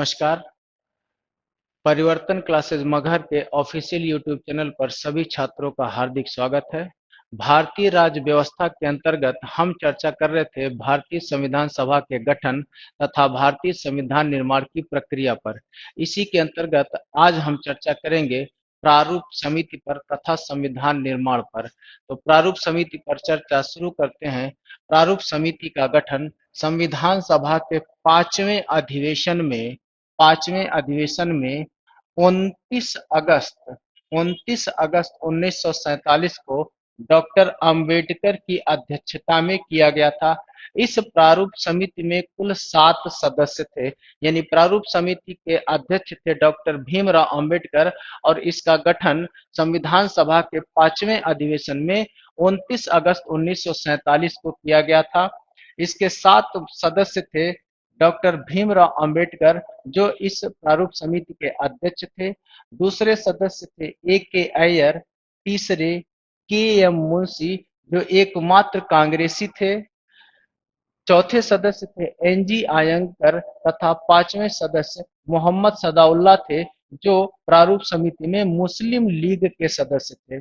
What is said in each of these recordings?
नमस्कार। परिवर्तन क्लासेस मगहर के ऑफिशियल यूट्यूब चैनल पर सभी छात्रों का हार्दिक स्वागत है। भारतीय राज्य व्यवस्था के अंतर्गत हम चर्चा कर रहे थे भारतीय संविधान सभा के गठन तथा भारतीय संविधान निर्माण की प्रक्रिया पर। इसी के अंतर्गत आज हम चर्चा करेंगे प्रारूप समिति पर तथा संविधान निर्माण पर। तो प्रारूप समिति पर चर्चा शुरू करते हैं। प्रारूप समिति का गठन संविधान सभा के पांचवें अधिवेशन में 29 अगस्त 1947 को डॉक्टर अंबेडकर की अध्यक्षता में किया गया था। इस प्रारूप समिति में कुल 7 सदस्य थे। यानी प्रारूप समिति के अध्यक्ष थे डॉक्टर भीमराव अंबेडकर और इसका गठन संविधान सभा के पांचवें अधिवेशन में 29 अगस्त 1947 को किया गया था। इसके 7 सदस्य थे डॉक्टर भीमराव अंबेडकर जो इस प्रारूप समिति के अध्यक्ष थे। दूसरे सदस्य थे ए के अय्यर। तीसरे के एम मुंशी जो एकमात्र कांग्रेसी थे। चौथे सदस्य थे एन जी आयंगर तथा पांचवें सदस्य मोहम्मद सदाउल्लाह थे जो प्रारूप समिति में मुस्लिम लीग के सदस्य थे।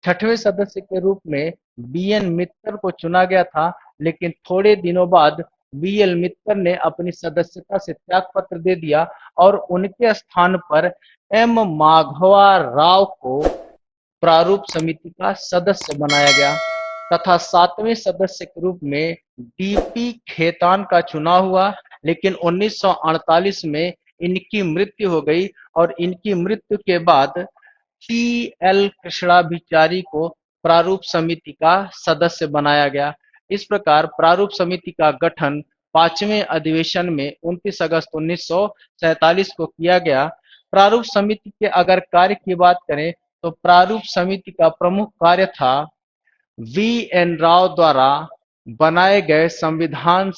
छठवें सदस्य के रूप में बी एन मित्तर को चुना गया था, लेकिन थोड़े दिनों बाद बी एल मित्तर ने अपनी सदस्यता से त्याग पत्र दे दिया और उनके स्थान पर एम माघवा राव को प्रारूप समिति का सदस्य बनाया गया तथा 7वें सदस्य के रूप में डीपी खेतान का चुनाव हुआ, लेकिन 1948 में इनकी मृत्यु हो गई और इनकी मृत्यु के बाद टी एल कृष्णाभिचारी को प्रारूप समिति का सदस्य बनाया गया। इस प्रकार प्रारूप समिति का गठन पांचवें अधिवेशन में 29 अगस्त 1947 को किया गया। प्रारूप समिति के अगर कार्य की बात करें तो प्रारूप समिति का प्रमुख कार्य था वी एन राव द्वारा बनाए गए संविधान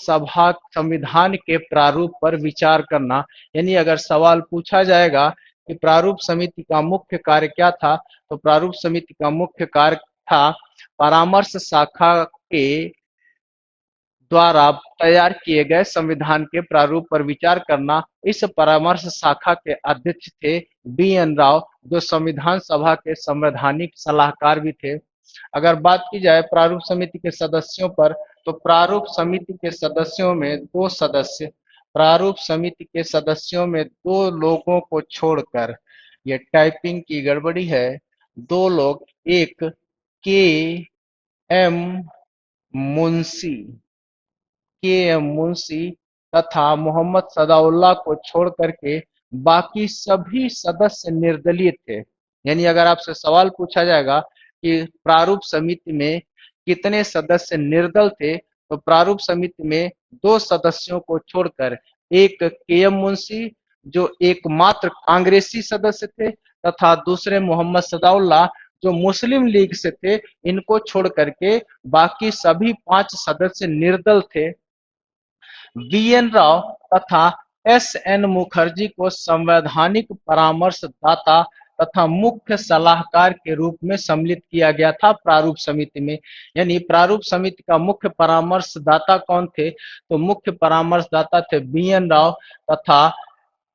के प्रारूप पर विचार करना। यानी अगर सवाल पूछा जाएगा कि प्रारूप समिति का मुख्य कार्य क्या था, तो प्रारूप समिति का मुख्य कार्य था परामर्श शाखा के द्वारा तैयार किए गए संविधान के प्रारूप पर विचार करना। इस परामर्श शाखा के अध्यक्ष थे बी एन राव जो संविधान सभा के संवैधानिक सलाहकार भी थे। अगर बात की जाए प्रारूप समिति के सदस्यों पर, तो प्रारूप समिति के सदस्यों में 2 लोगों को छोड़कर, ये टाइपिंग की गड़बड़ी है, 2 लोग, एक के एम मुंशी तथा मोहम्मद सदाउल्लाह को छोड़ करके बाकी सभी सदस्य निर्दलीय थे। यानी अगर आपसे सवाल पूछा जाएगा कि प्रारूप समिति में कितने सदस्य निर्दल थे, तो प्रारूप समिति में 2 सदस्यों को छोड़कर एक के एम मुंशी जो एकमात्र कांग्रेसी सदस्य थे तथा दूसरे मोहम्मद सदाउल्लाह जो मुस्लिम लीग से थे, इनको छोड़ करके बाकी सभी 5 सदस्य निर्दल थे। बी एन राव तथा एस एन मुखर्जी को संवैधानिक परामर्शदाता तथा मुख्य सलाहकार के रूप में सम्मिलित किया गया था प्रारूप समिति में। यानी प्रारूप समिति का मुख्य परामर्शदाता कौन थे, तो मुख्य परामर्शदाता थे बी एन राव तथा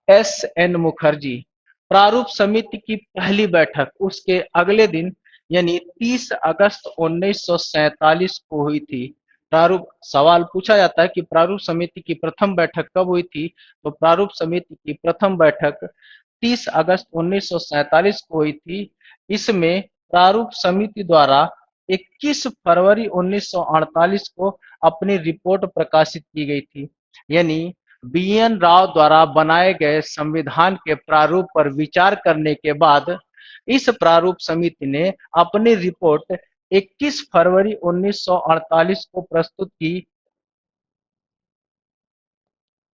एस एन मुखर्जी। प्रारूप समिति की पहली बैठक उसके अगले दिन यानी 30 अगस्त 1947 को हुई थी। प्रारूप सवाल पूछा जाता है कि प्रारूप समिति की प्रथम बैठक कब हुई थी, तो प्रारूप समिति की प्रथम बैठक 30 अगस्त 1947 को हुई थी। इसमें प्रारूप समिति द्वारा 21 फरवरी 1948 को अपनी रिपोर्ट प्रकाशित की गई थी। यानी बी एन राव द्वारा बनाए गए संविधान के प्रारूप पर विचार करने के बाद इस प्रारूप समिति ने अपनी रिपोर्ट 21 फरवरी 1948 को प्रस्तुत की।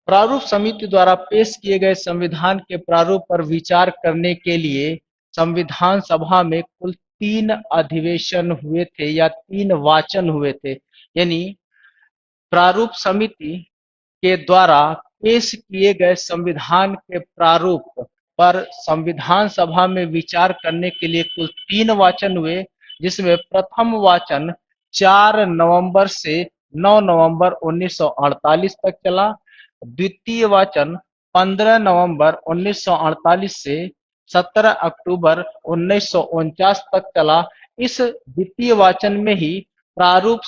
प्रारूप समिति द्वारा पेश किए गए संविधान के प्रारूप पर विचार करने के लिए संविधान सभा में कुल 3 अधिवेशन हुए थे या 3 वाचन हुए थे। यानी प्रारूप समिति के द्वारा पेश किए गए संविधान के प्रारूप पर संविधान सभा में विचार करने के लिए कुल 3 वाचन हुए, जिसमें प्रथम वाचन 4 नवंबर से 9 नवंबर 1948 तक चला। द्वितीय वाचन 15 नवंबर 1948 से 17 अक्टूबर 1949 तक चला। इस द्वितीय वाचन में ही प्रारूप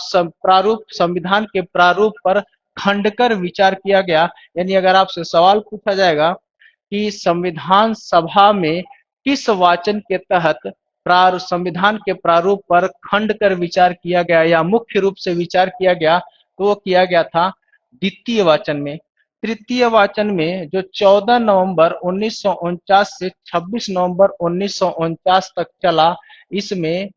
संविधान के प्रारूप पर खंडकर विचार किया गया। यानी अगर आपसे सवाल पूछा जाएगा कि संविधान सभा में किस वाचन के तहत संविधान के प्रारूप पर खंड कर विचार किया गया या मुख्य रूप से विचार किया गया, तो वो किया गया था द्वितीय वाचन में। तृतीय वाचन में जो 14 नवंबर 1949 से 26 नवंबर 1949 तक चला, इसमें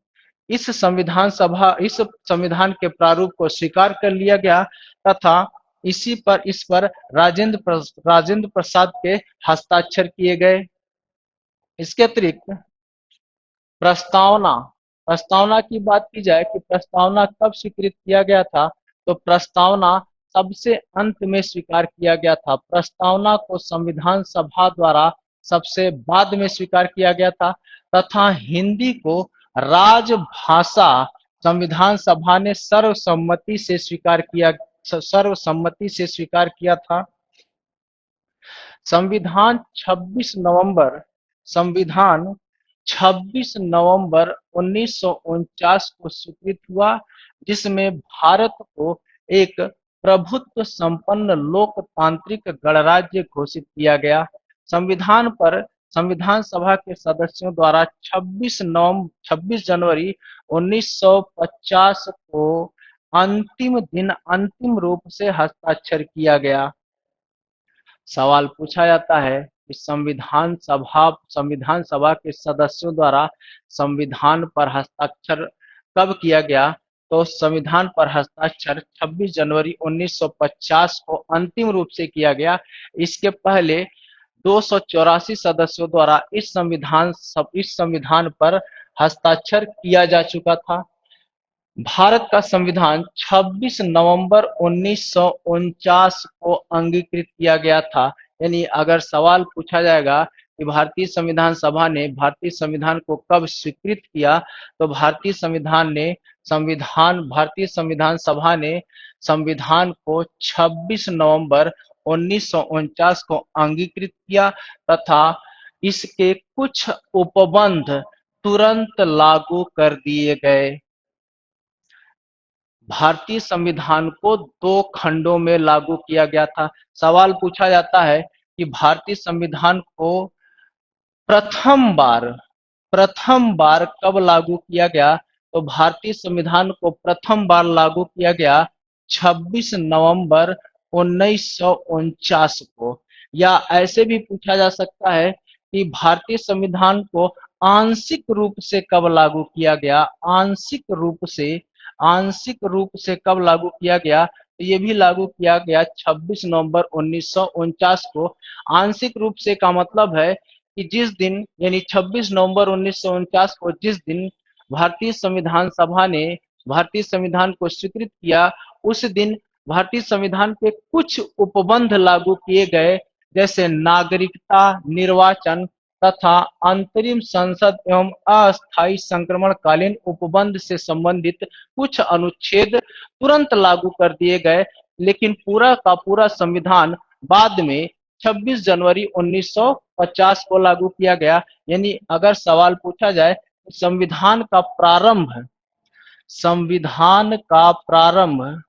इस संविधान के प्रारूप को स्वीकार कर लिया गया तथा इस पर राजेंद्र प्रसाद के हस्ताक्षर किए गए। इसके अतिरिक्त प्रस्तावना प्रस्तावना की बात की जाए कि प्रस्तावना कब स्वीकृत किया गया था, तो प्रस्तावना सबसे अंत में स्वीकार किया गया था। प्रस्तावना को संविधान सभा द्वारा सबसे बाद में स्वीकार किया गया था तथा हिंदी को राजभाषा संविधान सभा ने सर्वसम्मति से स्वीकार किया था। संविधान 26 नवंबर संविधान 26 नवंबर 1949 को स्वीकृत हुआ, जिसमें भारत को एक प्रभुत्व संपन्न लोकतांत्रिक गणराज्य घोषित किया गया। संविधान पर संविधान सभा के सदस्यों द्वारा 26 जनवरी 1950 को अंतिम रूप से हस्ताक्षर किया गया। सवाल पूछा जाता है कि संविधान सभा के सदस्यों द्वारा संविधान पर हस्ताक्षर कब किया गया, तो संविधान पर हस्ताक्षर 26 जनवरी 1950 को अंतिम रूप से किया गया। इसके पहले 284 सदस्यों द्वारा इस संविधान पर हस्ताक्षर किया जा चुका था। भारत का संविधान 26 नवंबर 1949 को अंगीकृत किया गया था। यानी अगर सवाल पूछा जाएगा कि भारतीय संविधान सभा ने भारतीय संविधान को कब स्वीकृत किया, तो भारतीय संविधान सभा ने संविधान को 26 नवंबर 1949 को अंगीकृत किया तथा इसके कुछ उपबंध तुरंत लागू कर दिए गए। भारतीय संविधान को 2 खंडों में लागू किया गया था। सवाल पूछा जाता है कि भारतीय संविधान को प्रथम बार कब लागू किया गया, तो भारतीय संविधान को प्रथम बार लागू किया गया 26 नवंबर 1949 को। या ऐसे भी पूछा जा सकता है कि भारतीय संविधान को आंशिक रूप से कब लागू किया गया, आंशिक रूप से कब लागू किया गया, तो ये भी लागू किया गया 26 नवंबर 1949 को। आंशिक रूप से का मतलब है कि जिस दिन यानी 26 नवंबर 1949 को जिस दिन भारतीय संविधान सभा ने भारतीय संविधान को स्वीकृत किया, उस दिन भारतीय संविधान के कुछ उपबंध लागू किए गए, जैसे नागरिकता, निर्वाचन तथा अंतरिम संसद एवं अस्थायी संक्रमणकालीन उपबंध से संबंधित कुछ अनुच्छेद तुरंत लागू कर दिए गए। लेकिन पूरा का पूरा संविधान बाद में 26 जनवरी 1950 को लागू किया गया। यानी अगर सवाल पूछा जाए तो संविधान का प्रारंभ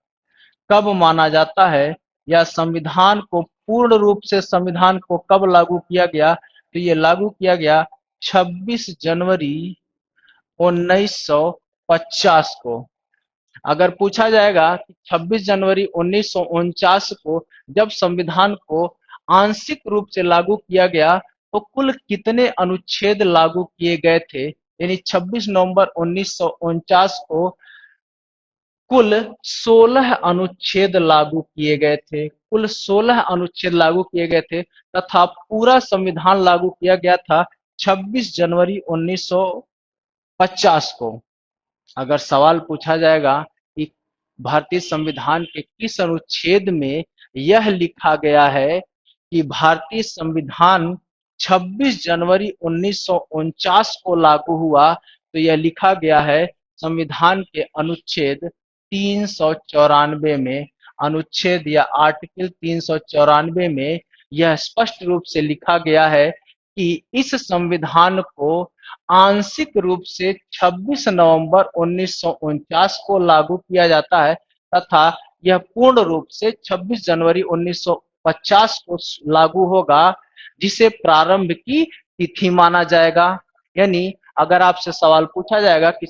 कब माना जाता है या संविधान को कब लागू किया गया, तो ये लागू किया गया 26 जनवरी 1950 को। अगर पूछा जाएगा कि 26 जनवरी 1949 को जब संविधान को आंशिक रूप से लागू किया गया तो कुल कितने अनुच्छेद लागू किए गए थे, यानी 26 नवंबर 1949 को कुल 16 अनुच्छेद लागू किए गए थे। कुल 16 अनुच्छेद लागू किए गए थे तथा पूरा संविधान लागू किया गया था 26 जनवरी 1950 को। अगर सवाल पूछा जाएगा कि भारतीय संविधान के किस अनुच्छेद में यह लिखा गया है कि भारतीय संविधान 26 जनवरी 1949 को लागू हुआ, तो यह लिखा गया है संविधान के अनुच्छेद 394 में। अनुच्छेद या आर्टिकल 394 में यह स्पष्ट रूप से लिखा गया है कि इस संविधान को आंशिक रूप से 26 नवंबर 1949 को लागू किया जाता है तथा यह पूर्ण रूप से 26 जनवरी 1950 को लागू होगा, जिसे प्रारंभ की तिथि माना जाएगा। यानी अगर आपसे सवाल पूछा जाएगा कि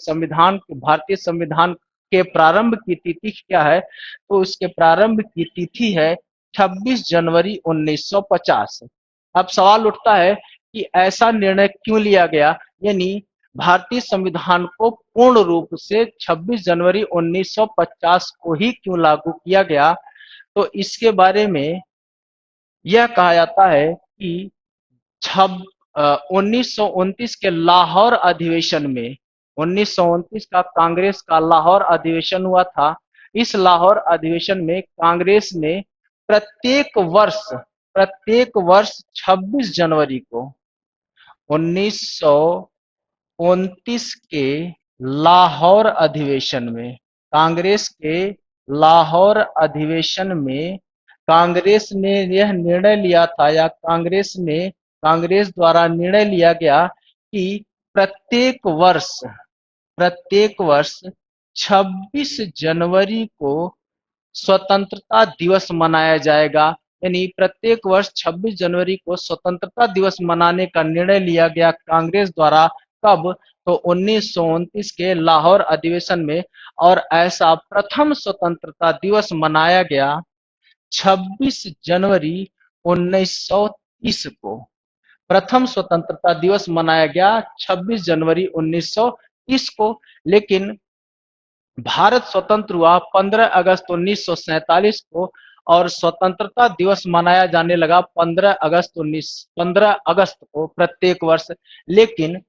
भारतीय संविधान के प्रारंभ की तिथि क्या है, तो उसके प्रारंभ की तिथि है 26 जनवरी 1950। अब सवाल उठता है कि ऐसा निर्णय क्यों लिया गया, यानी भारतीय संविधान को पूर्ण रूप से 26 जनवरी 1950 को ही क्यों लागू किया गया। तो इसके बारे में यह कहा जाता है कि छब 1929 के लाहौर अधिवेशन में, 1929 का कांग्रेस का लाहौर अधिवेशन हुआ था। इस लाहौर अधिवेशन में कांग्रेस ने प्रत्येक वर्ष प्रत्येक वर्ष 26 जनवरी को 1929 के लाहौर अधिवेशन में, कांग्रेस के लाहौर अधिवेशन में कांग्रेस ने यह निर्णय लिया था, या कांग्रेस द्वारा निर्णय लिया गया कि प्रत्येक वर्ष 26 जनवरी को स्वतंत्रता दिवस मनाया जाएगा। यानी प्रत्येक वर्ष 26 जनवरी को स्वतंत्रता दिवस मनाने का निर्णय लिया गया कांग्रेस द्वारा। कब? तो 1929 के लाहौर अधिवेशन में। और ऐसा प्रथम स्वतंत्रता दिवस मनाया गया 26 जनवरी 1930 को। प्रथम स्वतंत्रता दिवस मनाया गया 26 जनवरी 1930 को। लेकिन भारत स्वतंत्र हुआ 15 अगस्त 1947 को, और स्वतंत्रता दिवस मनाया जाने लगा 15 अगस्त को प्रत्येक वर्ष। लेकिन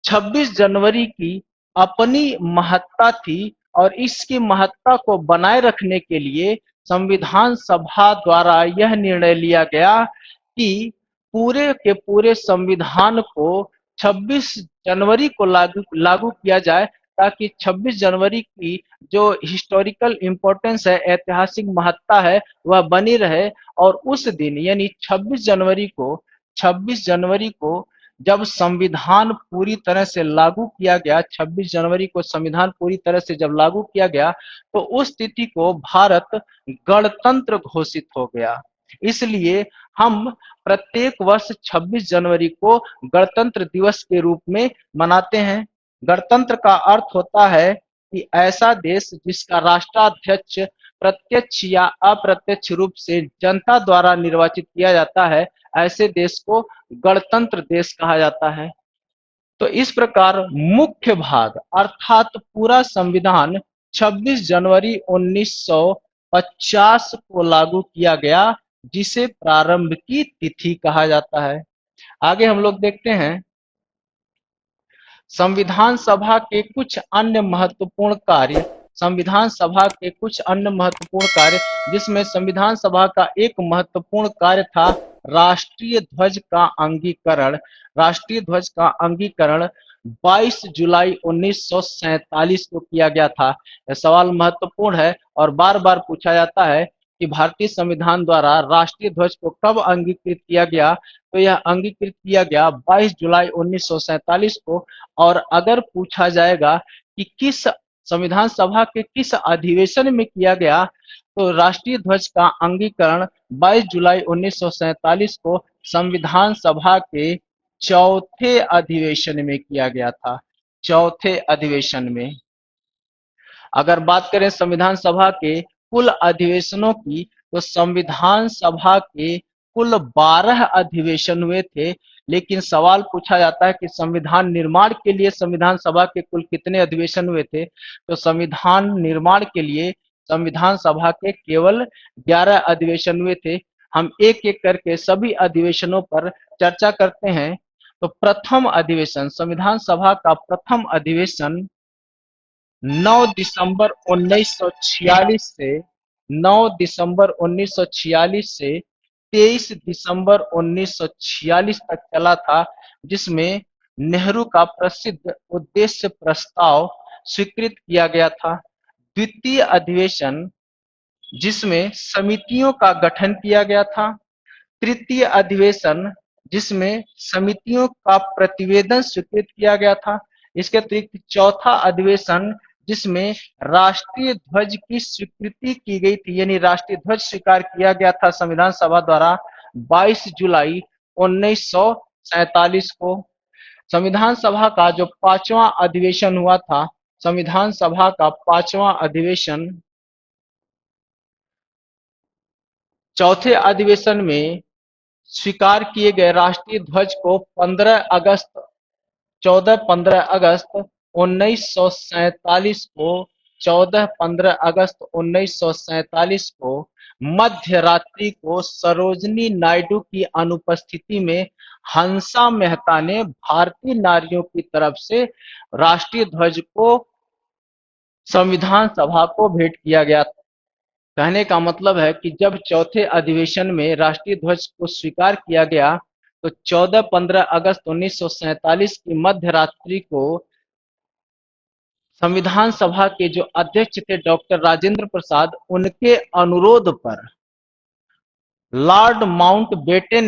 26 जनवरी की अपनी महत्ता थी, और इसकी महत्ता को बनाए रखने के लिए संविधान सभा द्वारा यह निर्णय लिया गया कि पूरे के पूरे संविधान को 26 जनवरी को लागू किया जाए, ताकि 26 जनवरी की जो हिस्टोरिकल इम्पोर्टेंस है, ऐतिहासिक महत्ता है, वह बनी रहे। और उस दिन यानी 26 जनवरी को जब संविधान पूरी तरह से लागू किया गया, 26 जनवरी को संविधान पूरी तरह से जब लागू किया गया, तो उस तिथि को भारत गणतंत्र घोषित हो गया। इसलिए हम प्रत्येक वर्ष 26 जनवरी को गणतंत्र दिवस के रूप में मनाते हैं। गणतंत्र का अर्थ होता है कि ऐसा देश जिसका राष्ट्राध्यक्ष प्रत्यक्ष या अप्रत्यक्ष रूप से जनता द्वारा निर्वाचित किया जाता है, ऐसे देश को गणतंत्र देश कहा जाता है। तो इस प्रकार मुख्य भाग अर्थात पूरा संविधान 26 जनवरी 1950 को लागू किया गया, जिसे प्रारंभ की तिथि कहा जाता है। आगे हम लोग देखते हैं संविधान सभा के कुछ अन्य महत्वपूर्ण कार्य। संविधान सभा के कुछ अन्य महत्वपूर्ण कार्य, जिसमें संविधान सभा का एक महत्वपूर्ण कार्य था राष्ट्रीय ध्वज का अंगीकरण। राष्ट्रीय ध्वज का अंगीकरण 22 जुलाई 1947 को किया गया था। यह सवाल महत्वपूर्ण है और बार बार पूछा जाता है कि भारतीय संविधान द्वारा राष्ट्रीय ध्वज को कब अंगीकृत किया गया। तो यह अंगीकृत किया गया 22 जुलाई 1947 को। और अगर पूछा जाएगा कि किस संविधान सभा के किस अधिवेशन में किया गया, तो राष्ट्रीय ध्वज का अंगीकरण 22 जुलाई 1947 को संविधान सभा के चौथे अधिवेशन में किया गया था। चौथे अधिवेशन में। अगर बात करें संविधान सभा के कुल अधिवेशनों की, तो संविधान सभा के कुल 12 अधिवेशन हुए थे। लेकिन सवाल पूछा जाता है कि संविधान निर्माण के लिए संविधान सभा के कुल कितने अधिवेशन हुए थे। तो संविधान निर्माण के लिए संविधान सभा के केवल 11 अधिवेशन हुए थे। हम एक एक करके सभी अधिवेशनों पर चर्चा करते हैं। तो प्रथम अधिवेशन, संविधान सभा का प्रथम अधिवेशन 9 दिसंबर 1946 से 9 दिसंबर 1946 से 23 दिसंबर 1946 तक चला था, जिसमें नेहरू का प्रसिद्ध उद्देश्य प्रस्ताव स्वीकृत किया गया था। द्वितीय अधिवेशन, जिसमें समितियों का गठन किया गया था। तृतीय अधिवेशन जिसमें समितियों का प्रतिवेदन स्वीकृत किया गया था। इसके अतिरिक्त चौथा अधिवेशन जिसमें राष्ट्रीय ध्वज की स्वीकृति की गई थी, यानी राष्ट्रीय ध्वज स्वीकार किया गया था संविधान सभा द्वारा 22 जुलाई 1947 को। संविधान सभा का जो पांचवा अधिवेशन हुआ था, संविधान सभा का पांचवा अधिवेशन, चौथे अधिवेशन में स्वीकार किए गए राष्ट्रीय ध्वज को 15 अगस्त 1947 को 14-15 अगस्त 1947 को मध्य रात्रि को सरोजनी नायडू की अनुपस्थिति में हंसा मेहता ने भारतीय नारियों की तरफ से राष्ट्रीय ध्वज को संविधान सभा को भेंट किया गया। कहने का मतलब है कि जब चौथे अधिवेशन में राष्ट्रीय ध्वज को स्वीकार किया गया तो 14-15 अगस्त 1947 की मध्य रात्रि को संविधान सभा के जो अध्यक्ष थे डॉक्टर राजेंद्र प्रसाद, उनके अनुरोध पर लॉर्ड माउंटबेटन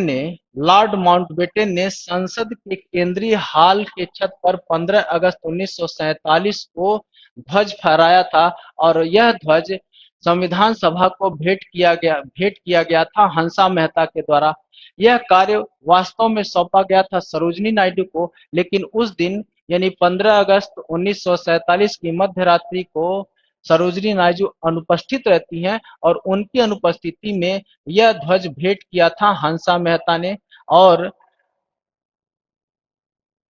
ने संसद के केंद्रीय हॉल के छत पर 15 अगस्त 1947 को ध्वज फहराया था और यह ध्वज संविधान सभा को भेंट किया गया था हंसा मेहता के द्वारा। यह कार्य वास्तव में सौंपा गया था सरोजनी नायडू को, लेकिन उस दिन यानी 15 अगस्त 1947 की मध्य रात्रि को सरोजनी नायडू अनुपस्थित रहती हैं और उनकी अनुपस्थिति में यह ध्वज भेंट किया था हंसा मेहता ने,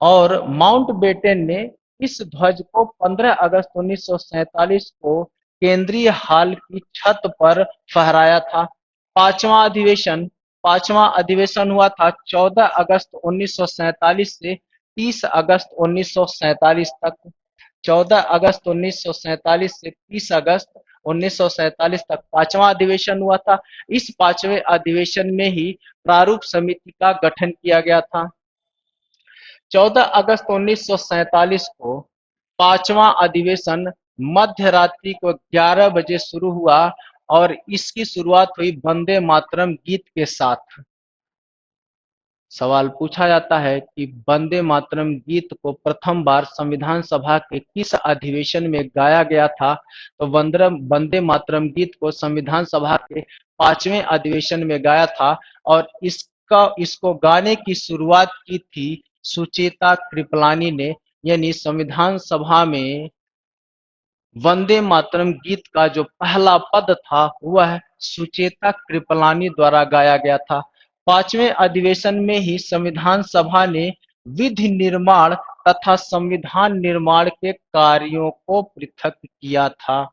और माउंटबेटन ने इस ध्वज को 15 अगस्त 1947 को केंद्रीय हॉल की छत पर फहराया था। पांचवा अधिवेशन हुआ था 14 अगस्त 1947 से 30 अगस्त 1947 तक। 14 अगस्त 1947 से 30 अगस्त 1947 तक पांचवा अधिवेशन हुआ था। इस पांचवें अधिवेशन में ही प्रारूप समिति का गठन किया गया था। 14 अगस्त 1947 को पांचवा अधिवेशन मध्य रात्रि को 11 बजे शुरू हुआ और इसकी शुरुआत हुई वंदे मातरम गीत के साथ। सवाल पूछा जाता है कि वंदे मातरम गीत को प्रथम बार संविधान सभा के किस अधिवेशन में गाया गया था? तो वंदे मातरम गीत को संविधान सभा के पांचवें अधिवेशन में गाया था और इसको गाने की शुरुआत की थी सुचेता कृपलानी ने, यानी संविधान सभा में वंदे मातरम गीत का जो पहला पद था वह सुचेता कृपलानी द्वारा गाया गया था। पांचवें अधिवेशन में ही संविधान सभा ने विधि निर्माण तथा संविधान निर्माण के कार्यों को पृथक किया था।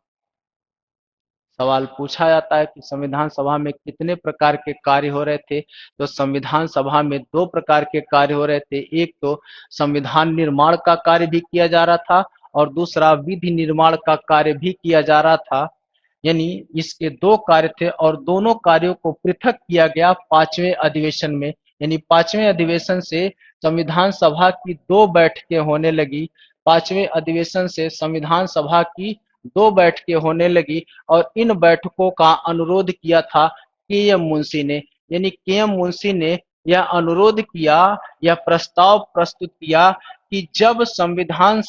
सवाल पूछा जाता है कि संविधान सभा में कितने प्रकार के कार्य हो रहे थे? तो संविधान सभा में दो प्रकार के कार्य हो रहे थे। एक तो संविधान निर्माण का कार्य भी किया जा रहा था और दूसरा विधि निर्माण का कार्य भी किया जा रहा था, यानी इसके दो कार्य थे और दोनों कार्यों को पृथक किया गया पांचवें अधिवेशन में। यानी पांचवें अधिवेशन से संविधान सभा की दो बैठकें होने लगी। पांचवें अधिवेशन से संविधान सभा की दो बैठकें होने लगी और इन बैठकों का अनुरोध किया था के एम मुंशी ने। यानी के एम मुंशी ने यह अनुरोध किया, यह प्रस्ताव प्रस्तुत किया कि जब संविधान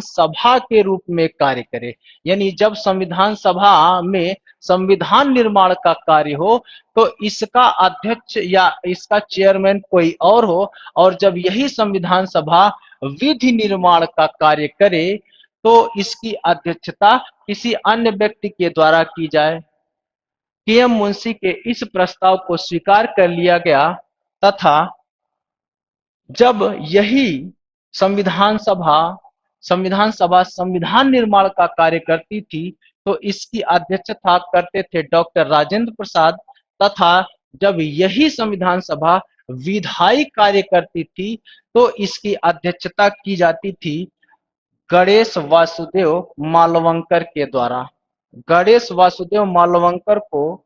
सभा के रूप में कार्य करे, यानी जब संविधान सभा में संविधान निर्माण का कार्य हो तो इसका अध्यक्ष या इसका चेयरमैन कोई और हो, और जब यही संविधान सभा विधि निर्माण का कार्य करे तो इसकी अध्यक्षता किसी अन्य व्यक्ति के द्वारा की जाए। के एम मुंशी के इस प्रस्ताव को स्वीकार कर लिया गया तथा जब यही संविधान सभा संविधान निर्माण का कार्य करती थी तो इसकी अध्यक्षता करते थे डॉक्टर राजेंद्र प्रसाद, तथा जब यही संविधान सभा विधायी कार्य करती थी तो इसकी अध्यक्षता की जाती थी गणेश वासुदेव मालवंकर के द्वारा। गणेश वासुदेव मालवंकर को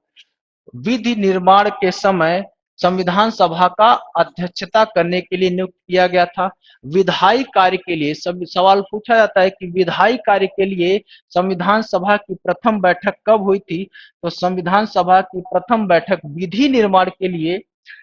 विधि निर्माण के समय संविधान सभा का अध्यक्षता करने के लिए नियुक्त किया गया था। विधायी कार्य के लिए सब सवाल पूछा जाता है कि विधायी कार्य के लिए संविधान सभा की प्रथम बैठक कब हुई थी? तो संविधान सभा की प्रथम बैठक विधि निर्माण के लिए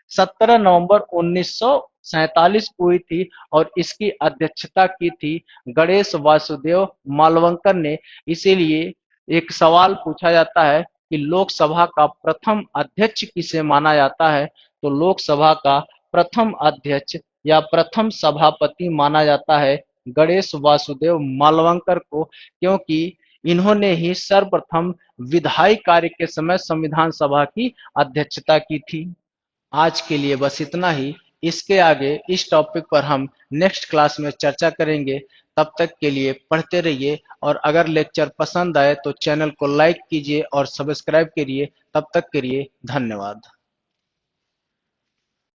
17 नवंबर 1947 को हुई थी और इसकी अध्यक्षता की थी गणेश वासुदेव मालवंकर ने। इसीलिए एक सवाल पूछा जाता है कि लोकसभा का प्रथम अध्यक्ष किसे माना जाता है? तो लोकसभा का प्रथम अध्यक्ष या प्रथम सभापति माना जाता है गणेश वासुदेव मालवंकर को, क्योंकि इन्होंने ही सर्वप्रथम विधायी कार्य के समय संविधान सभा की अध्यक्षता की थी। आज के लिए बस इतना ही। इसके आगे इस टॉपिक पर हम नेक्स्ट क्लास में चर्चा करेंगे। तब तक के लिए पढ़ते रहिए और अगर लेक्चर पसंद आए तो चैनल को लाइक कीजिए और सब्सक्राइब करिए। तब तक के लिए धन्यवाद।